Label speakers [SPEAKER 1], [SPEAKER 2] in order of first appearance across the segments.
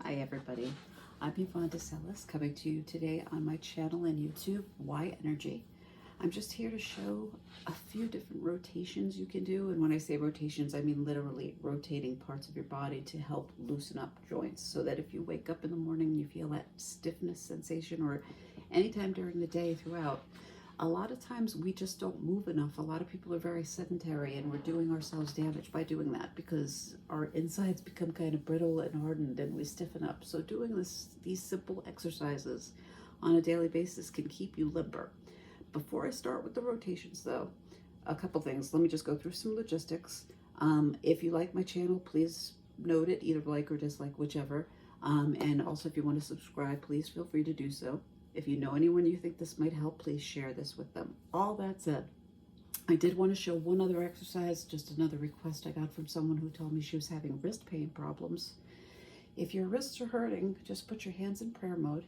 [SPEAKER 1] Hi everybody, I'm Yvonne Decelis coming to you today on my channel and YouTube, YNergy. I'm just here to show a few different rotations you can do, and when I say rotations, I mean literally rotating parts of your body to help loosen up joints, so that if you wake up in the morning and you feel that stiffness sensation, or anytime during the day throughout, a lot of times we just don't move enough. A lot of people are very sedentary, and we're doing ourselves damage by doing that because our insides become kind of brittle and hardened and we stiffen up. So doing these simple exercises on a daily basis can keep you limber. Before I start with the rotations though, a couple things. Let me just go through some logistics. If you like my channel, please note it, either like or dislike, whichever. And also if you want to subscribe, please feel free to do so. If you know anyone you think this might help, please share this with them. All that said, I did want to show one other exercise, just another request I got from someone who told me she was having wrist pain problems. If your wrists are hurting, just put your hands in prayer mode.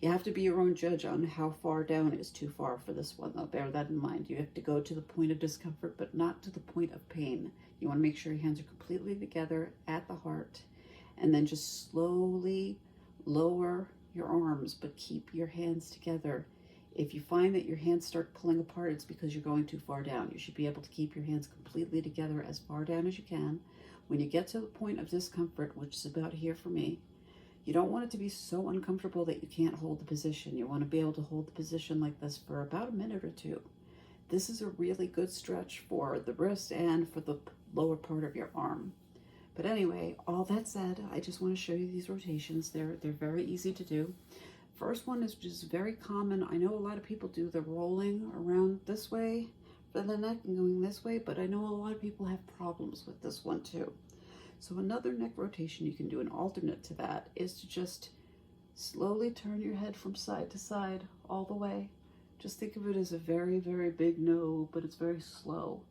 [SPEAKER 1] You have to be your own judge on how far down is too far for this one, though. Bear that in mind. You have to go to the point of discomfort, but not to the point of pain. You want to make sure your hands are completely together at the heart, and then just slowly lower your arms, but keep your hands together. If you find that your hands start pulling apart, it's because you're going too far down. You should be able to keep your hands completely together as far down as you can. When you get to the point of discomfort, which is about here for me, you don't want it to be so uncomfortable that you can't hold the position. You want to be able to hold the position like this for about a minute or two. This is a really good stretch for the wrist and for the lower part of your arm. But anyway, all that said, I just want to show you these rotations. They're very easy to do. First one is just very common. I know a lot of people do the rolling around this way for the neck and going this way, but I know a lot of people have problems with this one too. So another neck rotation you can do, an alternate to that, is to just slowly turn your head from side to side all the way. Just think of it as a very, very big no, but it's very slow.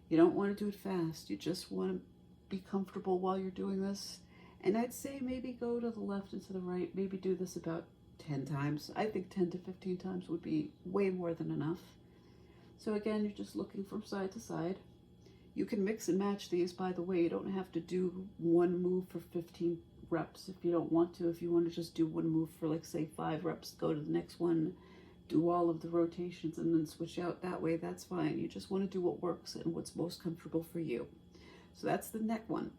[SPEAKER 1] You don't want to do it fast. You just want to be comfortable while you're doing this. And I'd say maybe go to the left and to the right. Maybe do this about 10 times. I think 10 to 15 times would be way more than enough. So again, you're just looking from side to side. You can mix and match these, by the way. You don't have to do one move for 15 reps if you don't want to. If you want to just do one move for, like, say 5 reps, go to the next one, do all of the rotations, and then switch out that way, that's fine. You just want to do what works and what's most comfortable for you. So that's the neck one.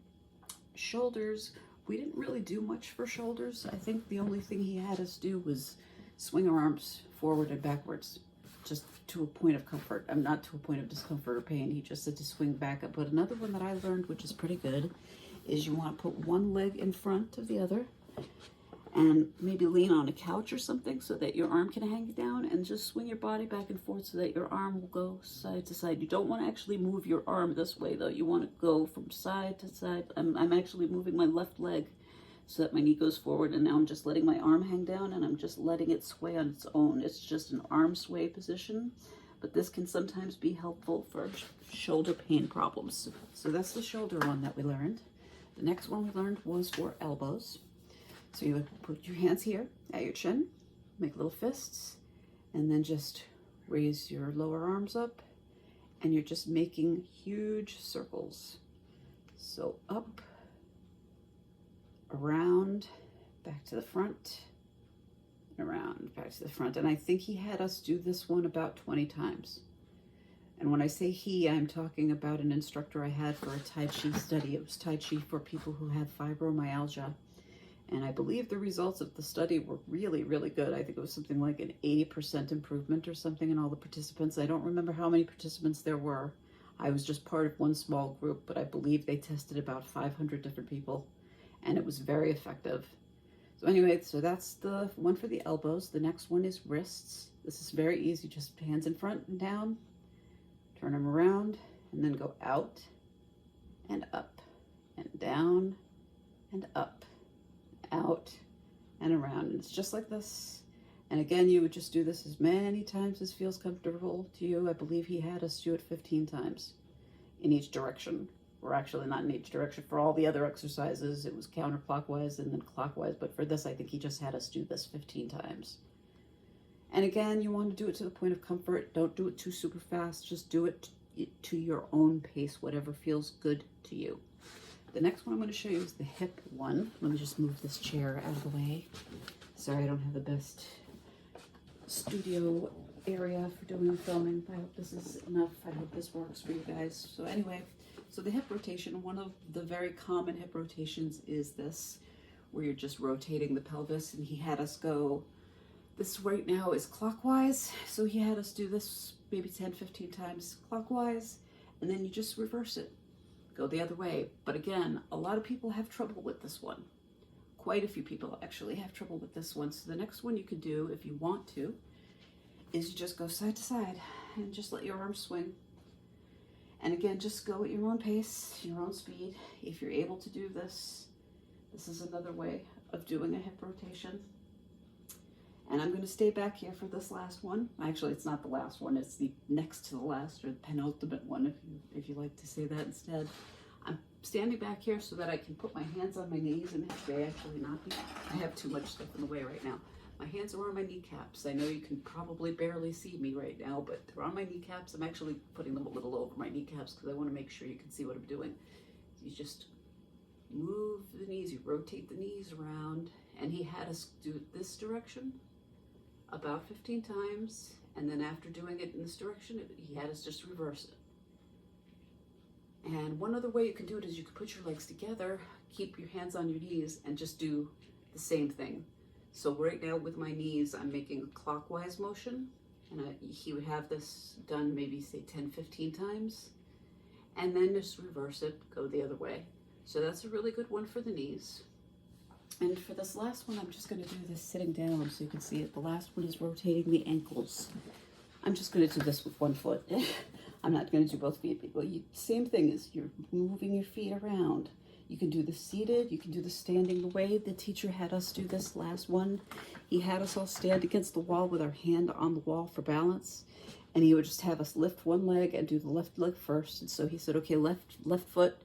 [SPEAKER 1] Shoulders, we didn't really do much for shoulders. I think the only thing he had us do was swing our arms forward and backwards, just to a point of comfort. I'm not to a point of discomfort or pain. He just said to swing back up. But another one that I learned, which is pretty good, is you want to put one leg in front of the other and maybe lean on a couch or something so that your arm can hang down, and just swing your body back and forth so that your arm will go side to side. You don't want to actually move your arm this way though. You want to go from side to side. I'm actually moving my left leg so that my knee goes forward, and now I'm just letting my arm hang down and I'm just letting it sway on its own. It's just an arm sway position, but this can sometimes be helpful for shoulder pain problems. So that's the shoulder one that we learned. The next one we learned was for elbows. So you would put your hands here at your chin, make little fists, and then just raise your lower arms up, and you're just making huge circles. So up, around, back to the front, and around, back to the front. And I think he had us do this one about 20 times. And when I say he, I'm talking about an instructor I had for a Tai Chi study. It was Tai Chi for people who had fibromyalgia. And I believe the results of the study were really, really good. I think it was something like an 80% improvement or something in all the participants. I don't remember how many participants there were. I was just part of one small group, but I believe they tested about 500 different people, and it was very effective. So anyway, so that's the one for the elbows. The next one is wrists. This is very easy. Just hands in front and down, turn them around, and then go out and up and down and up, out and around. And it's just like this. And again, you would just do this as many times as feels comfortable to you. I believe he had us do it 15 times in each direction. Or actually not in each direction. For all the other exercises, it was counterclockwise and then clockwise. But for this, I think he just had us do this 15 times. And again, you want to do it to the point of comfort. Don't do it too super fast. Just do it to your own pace, whatever feels good to you. The next one I'm going to show you is the hip one. Let me just move this chair out of the way. Sorry, I don't have the best studio area for doing the filming. I hope this is enough. I hope this works for you guys. So anyway, so the hip rotation, one of the very common hip rotations is this, where you're just rotating the pelvis, and he had us go, this right now is clockwise, so he had us do this maybe 10-15 times clockwise, and then you just reverse it, go the other way. But again, a lot of people have trouble with this one. Quite a few people actually have trouble with this one. So the next one you could do, if you want to, is you just go side to side and just let your arms swing. And again, just go at your own pace, your own speed. If you're able to do this, this is another way of doing a hip rotation. And I'm going to stay back here for this last one. Actually, it's not the last one. It's the next to the last, or the penultimate one, if you like to say that instead. I'm standing back here so that I can put my hands on my knees, and they actually not be. I have too much stuff in the way right now. My hands are on my kneecaps. I know you can probably barely see me right now, but they're on my kneecaps. I'm actually putting them a little over my kneecaps because I want to make sure you can see what I'm doing. You just move the knees, you rotate the knees around, and he had us do it this direction about 15 times, and then after doing it in this direction, he had us just reverse it. And one other way you can do it is you can put your legs together, keep your hands on your knees, and just do the same thing. So right now with my knees, I'm making a clockwise motion, and he would have this done maybe say 10-15 times, and then just reverse it, go the other way. So that's a really good one for the knees. And for this last one, I'm just going to do this sitting down so you can see it. The last one is rotating the ankles. I'm just going to do this with one foot. I'm not going to do both feet. Well, same thing is you're moving your feet around. You can do the seated, you can do the standing. The way the teacher had us do this last one, he had us all stand against the wall with our hand on the wall for balance. And he would just have us lift one leg and do the left leg first. And so he said, okay, left foot,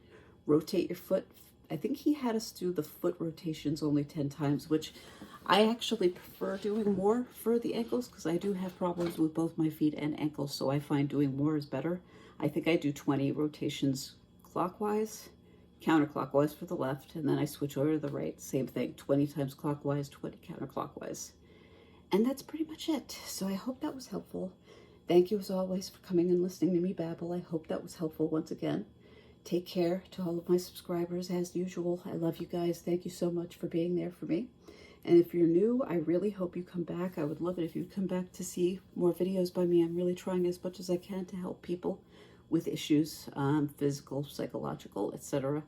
[SPEAKER 1] rotate your foot. I think he had us do the foot rotations only 10 times, which I actually prefer doing more for the ankles because I do have problems with both my feet and ankles, so I find doing more is better. I think I do 20 rotations clockwise, counterclockwise for the left, and then I switch over to the right. Same thing, 20 times clockwise, 20 counterclockwise. And that's pretty much it. So I hope that was helpful. Thank you as always for coming and listening to me babble. I hope that was helpful once again. Take care to all of my subscribers as usual. I love you guys. Thank you so much for being there for me. And if you're new, I really hope you come back. I would love it if you'd come back to see more videos by me. I'm really trying as much as I can to help people with issues, physical, psychological, etc.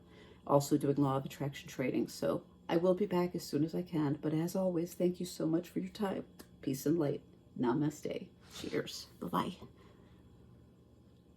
[SPEAKER 1] Also doing law of attraction trading. So I will be back as soon as I can. But as always, thank you so much for your time. Peace and light. Namaste. Cheers. Bye-bye.